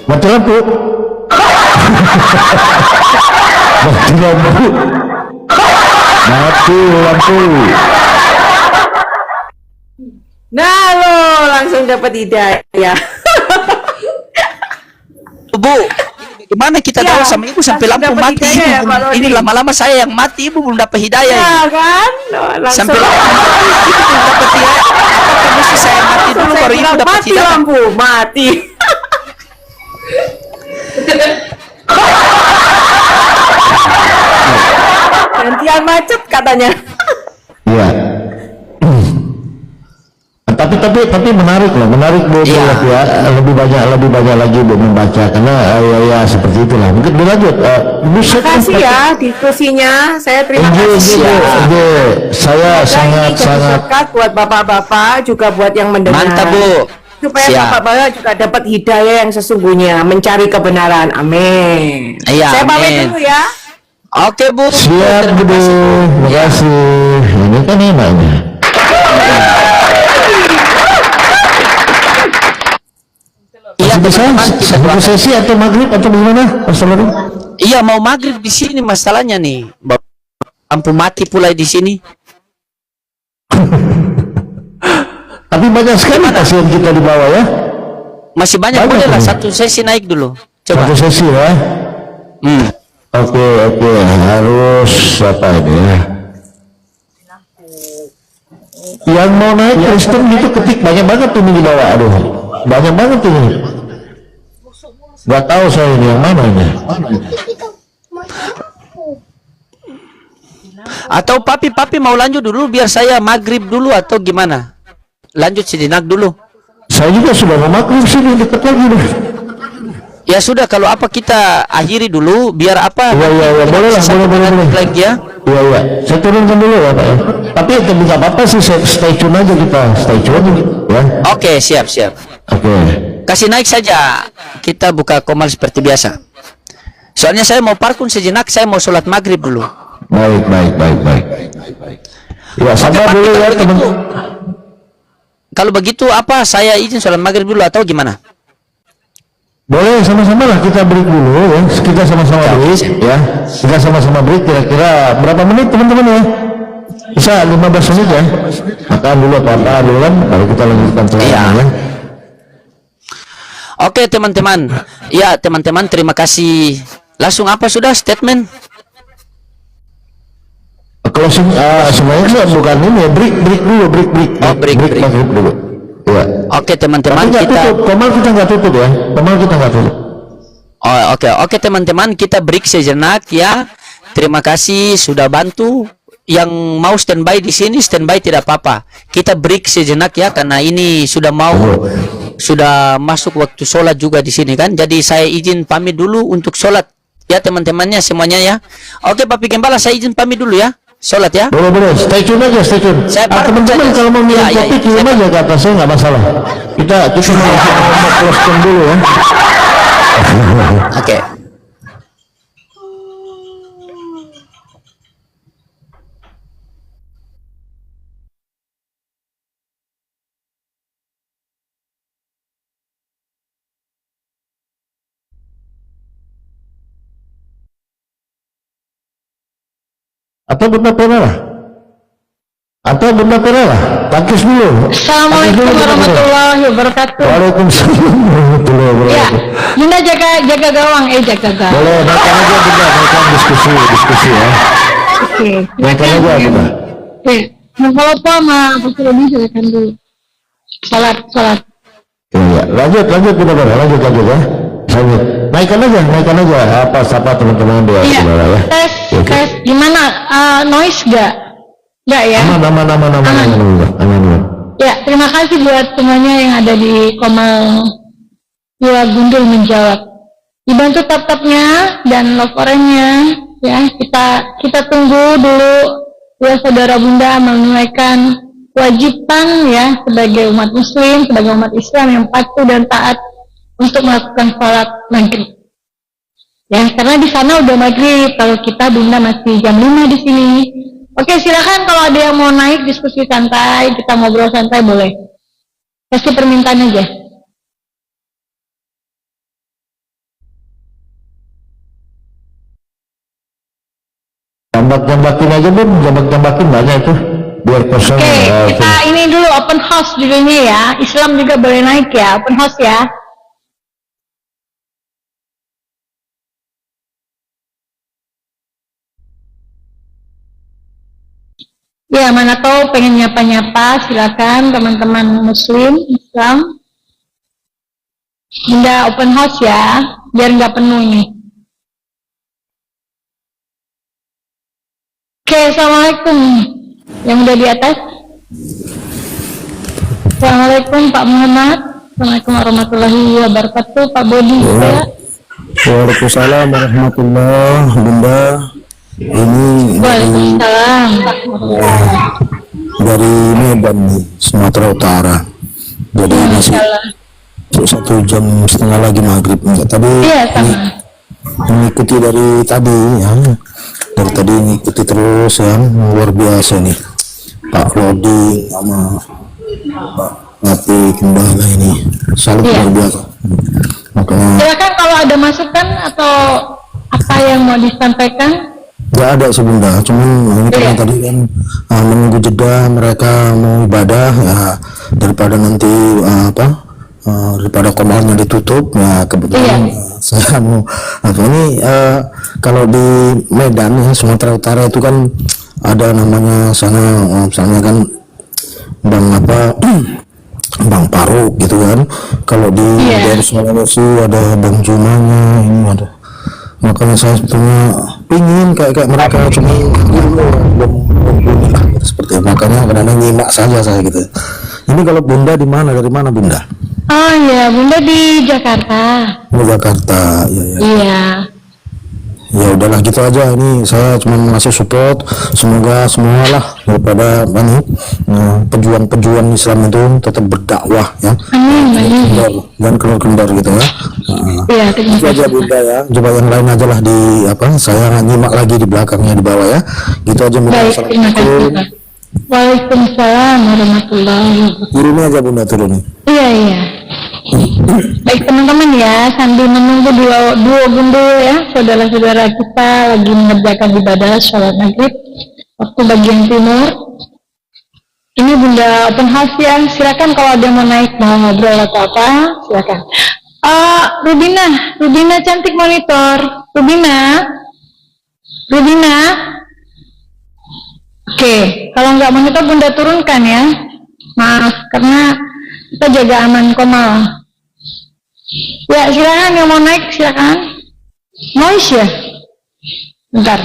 Mati lampu. Mati lampu. Nah lo langsung dapat hidayah. Bu, gimana kita Ya, tahu sama ibu sampai lampu dapat mati hidayah ya, ibu? Pak Lodi. Ini lama-lama saya yang mati, ibu belum dapat hidayah. Ya kan? Oh, langsung Sampai lampu mati ibu belum dapat hidayah. Apakah mesti saya mati dulu saya baru ibu bilang, dapat mati hidayah? lampu, mati. Gantian macet katanya. Iya. Tapi menarik loh, menarik Bu Iya. ya. Lebih banyak lagi Bu membaca karena ya seperti itulah. Mungkin berlanjut. Bu Terima kasih ya diskusinya. Saya terima kasih. Saya Semoga ini jadi sangat berkat buat bapak-bapak juga buat yang mendengar. Mantap Bu. Supaya Siap. bapak-bapak juga dapat hidayah yang sesungguhnya, mencari kebenaran. Amin. Iya, Saya pamit amin. dulu ya. Oke Bu. siap Bu. Terima kasih. Ini kan enaknya. Iya teman-teman, kita Satu doakan. sesi atau maghrib atau bagaimana? Assalamualaikum. Iya mau maghrib di sini masalahnya nih. Lampu mati pula di sini. Tapi banyak sekali pasien kita di bawah ya. Masih banyak, Banyak, boleh lah Bu. satu sesi naik dulu. Coba. Satu sesi ya. Oke, harus apa ini ya? Yang mau naik Kristen gitu ketik banyak banget tuh di bawah, aduh banyak banget tuh. Gak tahu saya ini yang mana ini. Atau papi mau lanjut dulu biar saya maghrib dulu atau gimana? Lanjut sejenak dulu. Saya juga sudah mau maghrib sini dekat lagi deh. Ya sudah, kalau apa kita akhiri dulu biar apa? Iya, boleh lah, boleh. Lagi ya. Iya, saya turunkan dulu ya Pak ya. Tapi itu nggak apa-apa sih, stay tune aja kita, stay tune ya. Oke, siap. Oke. Kasih naik saja, kita buka komal seperti biasa. Soalnya saya mau parkun sejenak, saya mau sholat maghrib dulu. Baik. Ya, sabar dulu ya teman. Kalau begitu apa? Saya izin sholat maghrib dulu atau gimana? Boleh, sama-sama lah kita break dulu ya. Kita sama-sama break ya. Kita sama-sama break kira-kira berapa menit teman-teman ya? Bisa 15 menit ya. Makan dulu apa dulu kan, baru kita lanjutkan pelajaran ya. Oke teman-teman. Ya teman-teman, terima kasih. Langsung apa sudah statement? Closing sebenarnya bukan ini ya, break dulu, break. Oh, break. Maghrib dulu. Ya. Oke teman-teman, kita tutup. Komal kita nggak tutup ya. Oh, oke teman-teman, kita break sejenak ya. Terima kasih sudah bantu. Yang mau standby di sini standby tidak apa-apa. Kita break sejenak ya, karena ini sudah masuk waktu sholat juga di sini kan. Jadi saya izin pamit dulu untuk sholat ya teman-temannya semuanya ya. Oke Papi Gembala, saya izin pamit dulu ya. Sholat ya. Boleh. Stay tune aja. Teman-teman kalau mau minum kopi kirim aja ke atas, saya nggak masalah. Kita mau close dulu ya. Oke. Atau Bunda Perala, tangkis dulu. Assalamualaikum warahmatullahi wabarakatuh. Waalaikumsalam warahmatullahi wabarakatuh. Ya, Bunda jaga gawang, jaga gawang. Boleh, naikkan aja Bunda, naikkan diskusi ya. Oke. Naikkan aja Bunda. Oke. Nah, kalau Pak sama Pak Surodi silakan dulu. Salat. Iya, lanjut Bunda Perala, lanjut ya. Lanjut. Naikkan aja apa teman-teman doa Iya. Saudara ya. Tes. Gimana? Noise gak? Enggak ya? Aman. Ya, terima kasih buat semuanya yang ada di Komal Jiwa Gundul menjawab. Dibantu tap-tapnya dan laporannya ya. Kita tunggu dulu ya saudara Bunda menunaikan kewajiban ya sebagai umat muslim, sebagai umat Islam yang patuh dan taat untuk melakukan sholat maghrib. Ya, karena di sana udah maghrib, kalau kita Bunda masih jam 5 di sini. Oke, silakan kalau ada yang mau naik diskusi santai, kita ngobrol santai boleh. Kasih permintaan aja. Jambak-jambakin aja Bun, jambak-jambakin banyak itu. Biar kosong. Oke, ya, kita ini dulu open house judulnya ya. Islam juga boleh naik ya, open house ya. Ya, mana tahu pengen nyapa-nyapa, silakan teman-teman muslim, Islam. Bunda open house ya, biar nggak penuh ini. Oke, assalamualaikum. Yang udah di atas. Assalamualaikum Pak Muhammad. Assalamualaikum warahmatullahi wabarakatuh. Pak Bodi juga. Waalaikumsalam warahmatullahi Bunda. Ini Waalaikumsalam. dari Medan nih, Sumatera Utara. Jadi masih 1,5 jam lagi maghrib. Tadi Iya, sama. mengikuti dari tadi ya. Dari tadi ngikuti terus ya, luar biasa nih Pak Lodi sama Pak Papi Gembala ini, salut Iya. luar biasa. Makanya Silakan kalau ada masukan atau apa yang mau disampaikan. nggak ada sebenarnya, cuman ini karena tadi kan menunggu jeda mereka mau ibadah ya, daripada nanti daripada komalnya ditutup ya, kebetulan saya mau ini kalau di Medan ya, Sumatera Utara itu kan ada namanya sana misalnya kan Bang apa Bang Paru gitu kan. Kalau di daerah Sulawesi ada Bang Jumanya, ini ada. Makanya saya sebetulnya pingin kayak mereka, cuma belum punya lah gitu, seperti itu. Makanya kadang-kadang nyimak saja saya gitu. Ini kalau Bunda di mana, dari mana Bunda? Oh iya, Bunda di Jakarta. Di Jakarta, ya. Iya. Ya udahlah gitu aja, ini saya cuma ngasih support, semoga semua lah daripada pejuang-pejuang Islam itu tetap berdakwah ya. Amin. Dan kendor gitu ya. Iya, Itu aja Bunda ya, coba yang lain aja lah di saya nyimak lagi di belakangnya di bawah ya. Gitu aja Bunda. Baik, terima kasih Pak. Waalaikumsalam warahmatullahi wabarakatuh. Turunnya aja Bunda, turunnya. Iya. Baik teman-teman ya, sambil menunggu dua gundul ya, saudara-saudara kita lagi mengerjakan ibadah sholat maghrib waktu bagian timur. Ini Bunda open house ya, silakan kalau ada mau naik mau ngobrol atau apa, silakan. Rubina cantik monitor. Rubina. Oke, kalau nggak monitor Bunda turunkan ya. Maaf, karena kita jaga aman komal. Ya, silakan yang mau naik silakan. Noise ya. Bentar.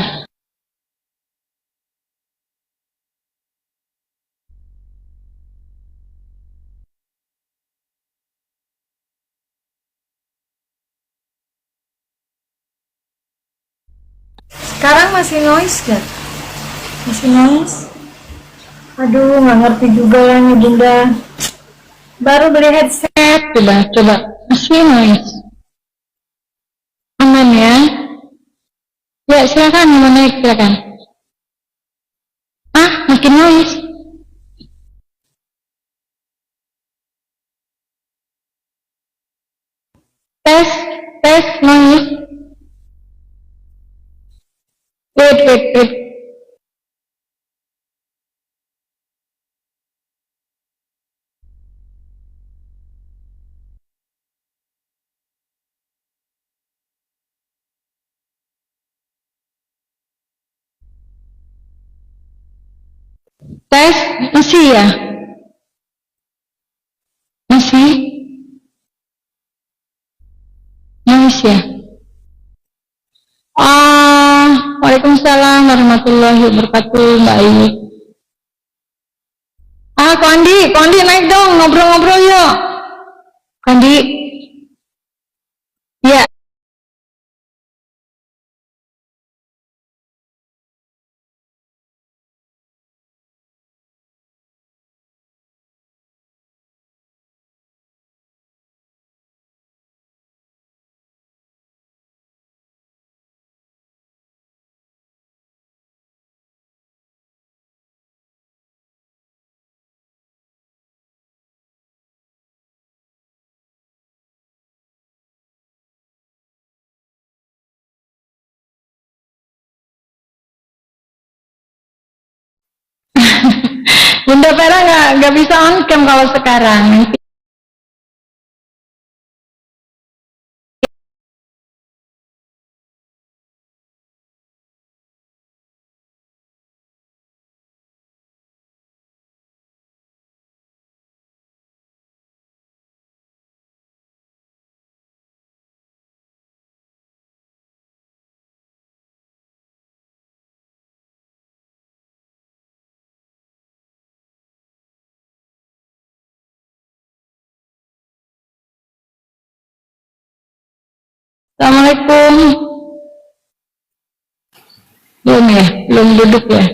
Sekarang masih noise gak? Masih noise? Aduh, nggak ngerti juga lah nih Bunda. Baru beli headset. Coba. Masih noise. Aman ya? Ya, silakan mau naik, silakan. Makin noise. Tes, noise. Wait. Tes, masih ya? Masih? Noise ya? Waalaikumsalam warahmatullahi wabarakatuh. Baik. Kondi naik dong, ngobrol-ngobrol yuk. Kondi. Ya. Bunda Vera nggak bisa on cam kalau sekarang. Assalamualaikum. Belum duduk ya.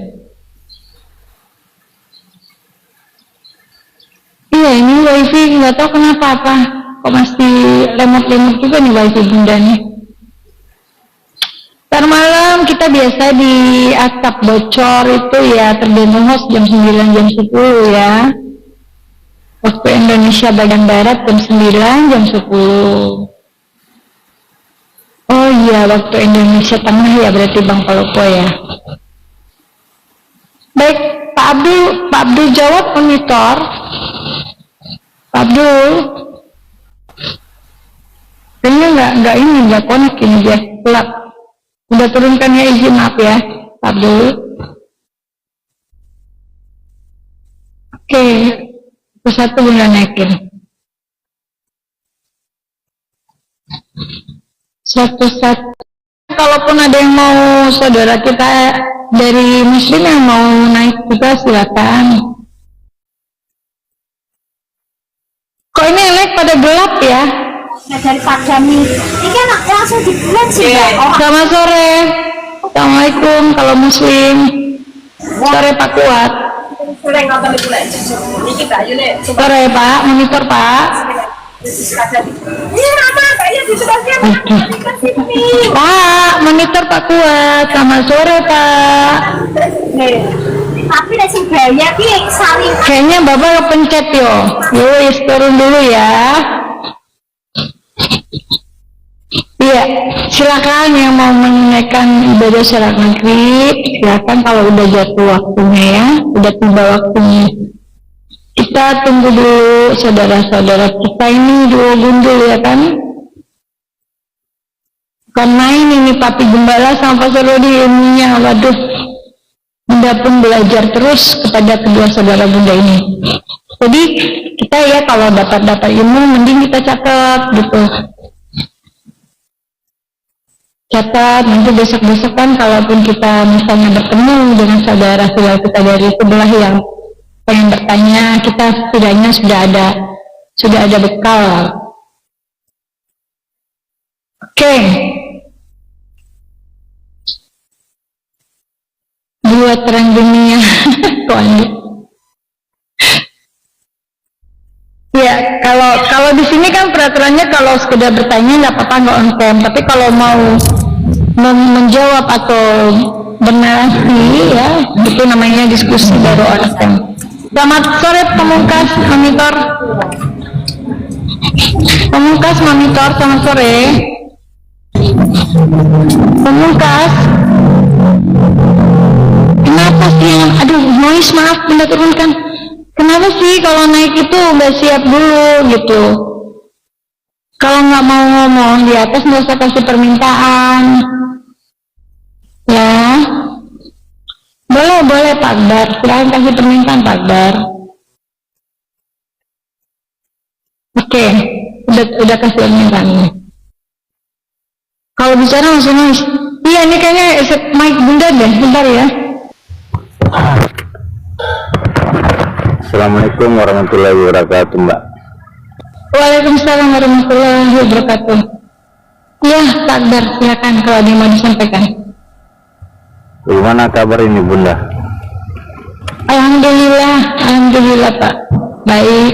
Iya, ini wifi nggak tahu kenapa kok masih lemot-lemot juga nih wifi Bunda nih. Ntar malam kita biasa di atap bocor itu ya, tergantung host jam 9 jam 10 ya. Waktu Indonesia bagian barat jam 9 jam 10. Oh iya, waktu Indonesia Tengah ya berarti Bang Palopo ya. Baik, Pak Abdul jawab monitor. Pak Abdul. Kayaknya nggak connect ini dia. Udah turunkan ya, izin maaf ya, Pak Abdul. Oke, satu Bunda naikin. Satu. Kalaupun ada yang mau saudara kita dari Muslim yang mau naik juga silakan. Kok ini naik pada gelap ya? Daripada nih ini kan langsung di bulan sih ya. Selamat sore. Assalamualaikum kalau Muslim. Sore Pak Kuat. Sore nonton di bulan. Ini Bayu nih. Sore Pak, monitor Pak. Ini apa kayak di sebelahnya di sini. Pak, monitor Pak Kuat. Selamat sore Pak. Tapi dari si Bayu ki saling Kayaknya Bapak kepencet yo. Yowis turun dulu ya. Iya, silakan yang mau menunaikan ibadah sholat maghrib, silakan kalau udah jatuh waktunya ya, udah tiba waktunya. Kita tunggu dulu saudara-saudara kita ini dua gundul ya kan. Bukan main ini Papi Gembala sama Pastor Rodi ilmunya, waduh. Bunda pun belajar terus kepada kedua saudara Bunda ini. Jadi kita ya kalau dapat ilmu mending kita catat gitu. Catat, nanti besok-besok kan kalaupun kita misalnya bertemu dengan saudara-saudara kita dari sebelah yang pengen bertanya, kita setidaknya sudah ada bekal. Oke. Buat terang dunia. Ya, kalau di sini kan peraturannya kalau sekedar bertanya nggak apa-apa, nggak on cam. Tapi kalau mau menjawab atau bernarasi ya itu namanya diskusi baru on cam. Selamat sore Pemungkas Monitor. Pemungkas Monitor, selamat sore. Pemungkas. Kenapa sih? Aduh, noise, maaf Bunda turunkan. Kenapa sih kalau naik itu udah siap dulu gitu? Kalau nggak mau ngomong di atas nggak usah kasih permintaan, ya. Boleh Pak Akbar, silahkan kasih permintaan Pak Akbar. Oke, udah kasih permintaan ini. Kalau bicara langsung noise. Iya, ini kayaknya mic Bunda deh, bentar ya. Assalamualaikum warahmatullahi wabarakatuh, Mbak. Waalaikumsalam warahmatullahi wabarakatuh. Ya, Pak Akbar, silakan kalau ada yang mau disampaikan. Bagaimana kabar ini, Bunda? Alhamdulillah Pak. Baik.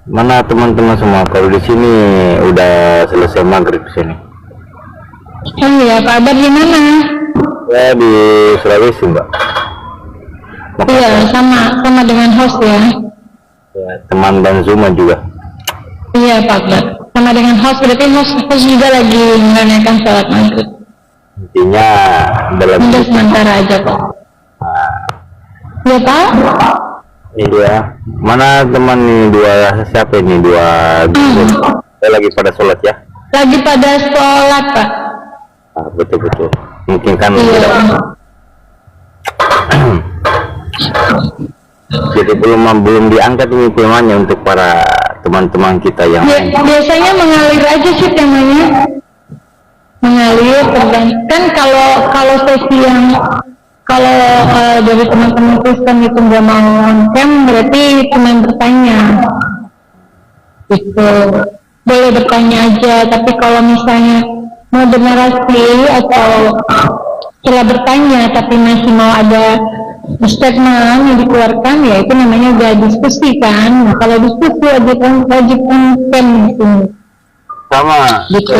Mana teman-teman semua? Kalau di sini udah selesai maghrib sini. Oh iya, Pak Akbar di mana? Ya di Sulawesi, Mbak. Iya, sama dengan host ya. Ya, teman dan Zuma juga. Iya Pak Akbar, sama dengan host, berarti host juga lagi menunaikan sholat maghrib. Intinya dalam Udah sementara aja Pak. Ya Pak? ini dua. Mana teman nih dua? Siapa ini dua? Saya lagi pada sholat ya. Lagi pada sholat Pak. Betul. Mungkin kan Iya. jadi belum diangkat ini temanya untuk para teman-teman kita yang Biasanya mengalir aja sih temanya. Mengalir kan kalau sesi yang dari teman-teman Kristen itu nggak mau on cam berarti cuma bertanya gitu, boleh bertanya aja. Tapi kalau misalnya mau bernarasi atau setelah bertanya tapi masih mau ada statement yang dikeluarkan, ya itu namanya udah diskusi kan. Nah, kalau diskusi wajib kan gitu. sama Gitu.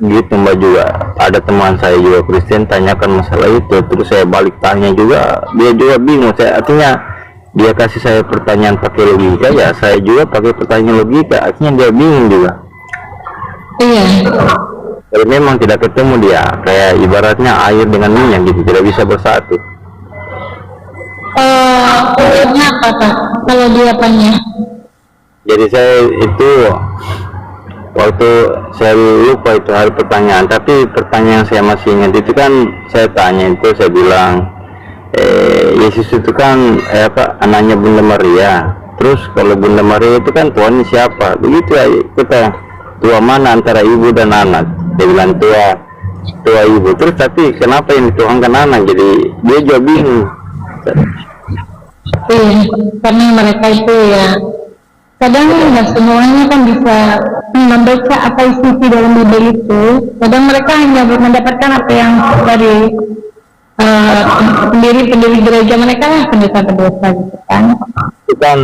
Gitu Mbak juga. Ada teman saya juga Kristen tanyakan masalah itu, terus saya balik tanya juga, dia juga bingung. Artinya dia kasih saya pertanyaan pakai logika, ya saya juga pakai pertanyaan logika, artinya dia bingung juga. Iya. Kalau memang tidak ketemu dia, kayak ibaratnya air dengan minyak gitu, tidak bisa bersatu. Maksudnya apa Pak? Kalau dia apanya? Jadi saya itu waktu saya lupa itu hari pertanyaan, tapi pertanyaan saya masih ingat itu kan saya tanya itu, saya bilang Yesus itu kan anaknya Bunda Maria. Terus kalau Bunda Maria itu kan Tuhan siapa? Begitu ya kita, tua mana antara ibu dan anak? Dia bilang tua ibu. Terus tapi kenapa yang dituangkan anak? Jadi dia juga bingung. Iya, karena mereka itu ya kadang nggak semuanya kan bisa membaca apa isi dalam Bible itu. Kadang mereka hanya mendapatkan apa yang dari pendiri gereja mereka lah, pendeta-pendeta gitu kan. Itu kan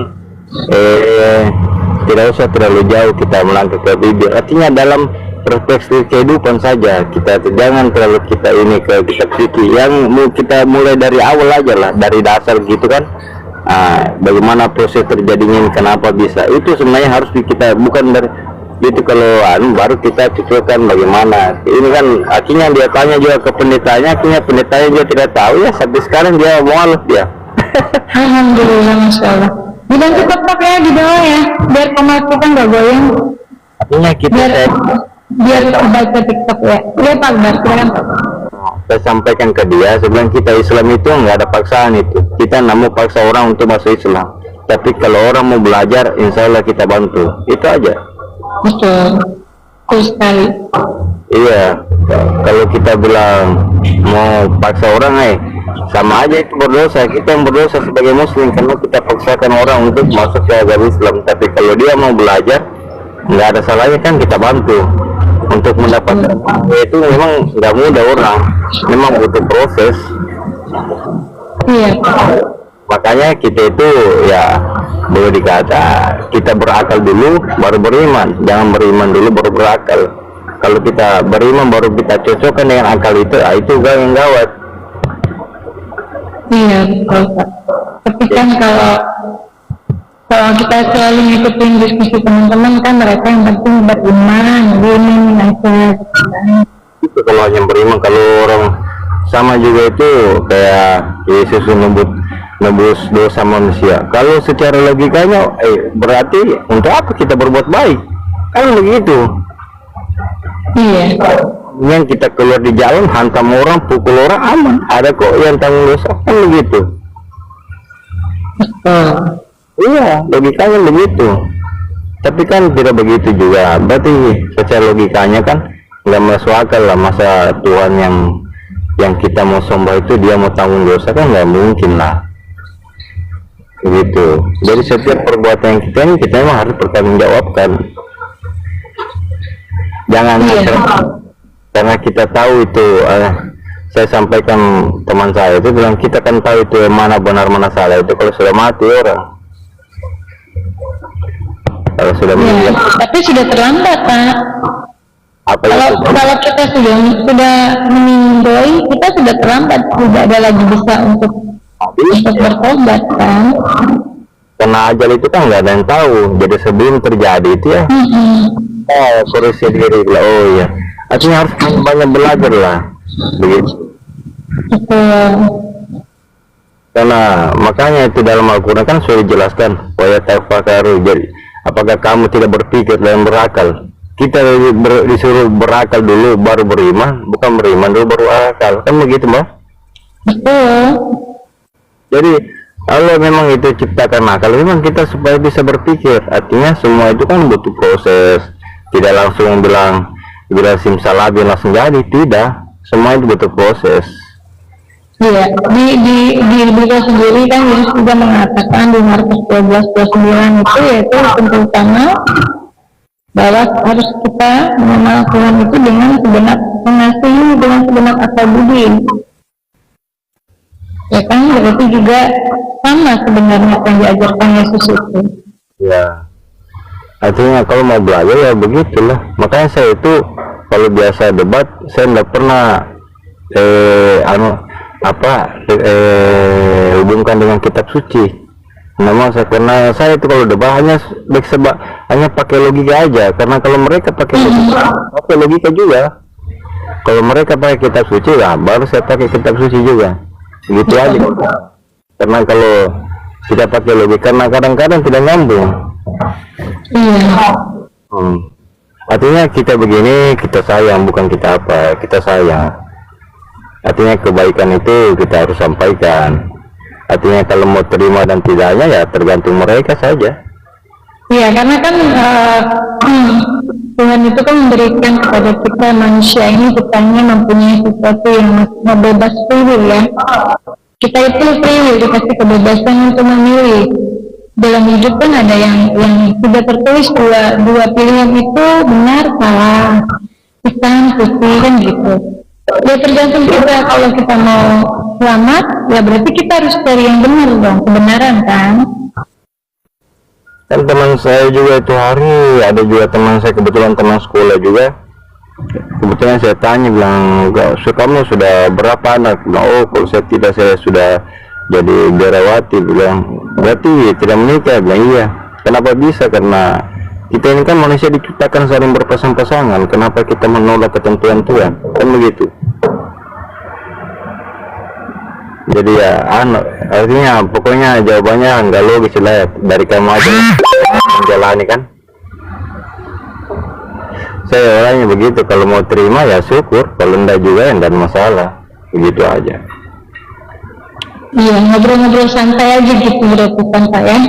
tidak usah terlalu jauh kita melangkah ke Bible. Artinya dalam perspektif kehidupan saja, kita jangan terlalu kita ini ke kitab suci yang kita mulai dari awal aja lah, dari dasar gitu kan. Bagaimana proses terjadinya, kenapa bisa, itu sebenarnya harus kita bukan dari itu, kalau baru kita cocokkan bagaimana ini kan. Akhirnya dia tanya juga ke pendetanya, akhirnya pendetanya juga tidak tahu ya, sampai sekarang dia mualaf dia. Alhamdulillah, Masya Allah. Dibantu tetap ya di bawah ya, biar pemasukan gak goyang. Artinya kita biar baca TikTok ya. Iya Pak Akbar, silakan Pak. Saya sampaikan ke dia, sebelum kita Islam itu nggak ada paksaan itu. Kita nggak mau paksa orang untuk masuk Islam. Tapi kalau orang mau belajar, insya Allah kita bantu. Itu aja. Betul. Betul sekali. Iya. Kalau kita bilang mau paksa orang, sama aja itu berdosa. Kita yang berdosa sebagai Muslim karena kita paksakan orang untuk masuk ke agama Islam. Tapi kalau dia mau belajar, nggak ada salahnya kan kita bantu. Untuk mendapatkan itu memang nggak mudah, orang memang butuh proses. Iya. Makanya kita itu ya boleh dikata kita berakal dulu baru beriman, jangan beriman dulu baru berakal. Kalau kita beriman baru kita cocokkan dengan akal itu yang gawat. Iya betul Pak. Tapi kan kalau kita selalu ngikutin diskusi teman-teman kan, mereka yang penting beriman, gini aja gitu kan. Itu kalau hanya beriman, kalau orang sama juga itu kayak Yesus nebus dosa manusia. Kalau secara logikanya berarti untuk apa kita berbuat baik? Kan begitu. Iya. Yang kita keluar di jalan hantam orang, pukul orang, aman. Ada kok yang tanggung dosa, kan begitu. Iya, logikanya begitu. Tapi kan tidak begitu juga. Berarti secara logikanya kan nggak masuk akal lah, masa Tuhan yang kita mau sembah itu dia mau tanggung dosa, kan nggak mungkin lah. Begitu. Jadi setiap perbuatan yang kita memang harus bertanggungjawabkan. Jangan karena kita tahu itu. Saya sampaikan teman saya itu bilang, kita kan tahu itu yang mana benar mana salah itu kalau sudah mati orang. Kalau sudah meninggal. Tapi sudah terlambat Pak. Kalau kita sudah meninggal, kita sudah terlambat, tidak ada lagi bisa untuk bertobat kan. Karena ajal itu kan nggak ada yang tahu. Jadi sebelum terjadi itu ya, koreksi diri lah. Oh ya, artinya harus banyak belajar lah, begitu. Karena makanya itu dalam Al-Quran kan sudah dijelaskan, wa yatafakkaru. Jadi apakah kamu tidak berpikir dan berakal? Kita disuruh berakal dulu baru beriman, bukan beriman dulu baru akal, kan begitu Mbak? Jadi kalau memang itu ciptakan akal, memang kita supaya bisa berpikir. Artinya semua itu kan butuh proses, tidak langsung bilang simsalabim langsung jadi, tidak. Semua itu butuh proses. Iya, di Bible sendiri kan Yesus juga mengatakan di Markus 12:29 itu, yaitu penting utama bahwa harus kita mengenal Tuhan itu dengan segenap mengasihi dengan segenap akal budi. Ya kan, berarti juga sama sebenarnya apa yang diajarkan Yesus itu. Ya, artinya kalau mau belajar ya begitulah. Makanya saya itu kalau biasa debat, saya tidak pernah hubungkan dengan kitab suci. Memang karena saya itu kalau debat hanya pakai logika aja. Karena kalau mereka pakai logika juga. Kalau mereka pakai kitab suci, ya baru saya pakai kitab suci juga. Gitu aja. Karena kalau kita pakai logika, karena kadang-kadang tidak nyambung. Artinya kita begini, kita sayang, bukan kita apa, kita sayang. Artinya kebaikan itu kita harus sampaikan. Artinya kalau mau terima dan tidaknya ya tergantung mereka saja. Iya, karena kan Tuhan itu kan memberikan kepada kita manusia ini, kitanya mempunyai sesuatu yang bebas free will ya. Kita itu free will, dikasih kebebasan untuk memilih. Dalam hidup kan ada yang sudah tertulis dua pilihan itu benar salah, hitam putih kan gitu. Ya tergantung kita, kalau kita mau selamat ya berarti kita harus cari yang benar dong, kebenaran kan. Kan teman saya juga itu hari ada juga teman saya, kebetulan teman sekolah juga, kebetulan saya tanya, bilang enggak, kamu sudah berapa anak? Bilang, oh kalau saya tidak, saya sudah jadi biarawati. Bilang berarti tidak menikah? Bilang iya. Kenapa bisa? Karena kita ini kan manusia diciptakan saling berpasang-pasangan, kenapa kita menolak ketentuan Tuhan, kan begitu. Jadi ya artinya pokoknya jawabannya nggak logis lah, dari kamu aja menjalani kan. Saya orangnya begitu, kalau mau terima ya syukur, kalau enggak juga enggak ada masalah, begitu aja. Iya, ngobrol-ngobrol santai aja gitu berarti kan Pak ya.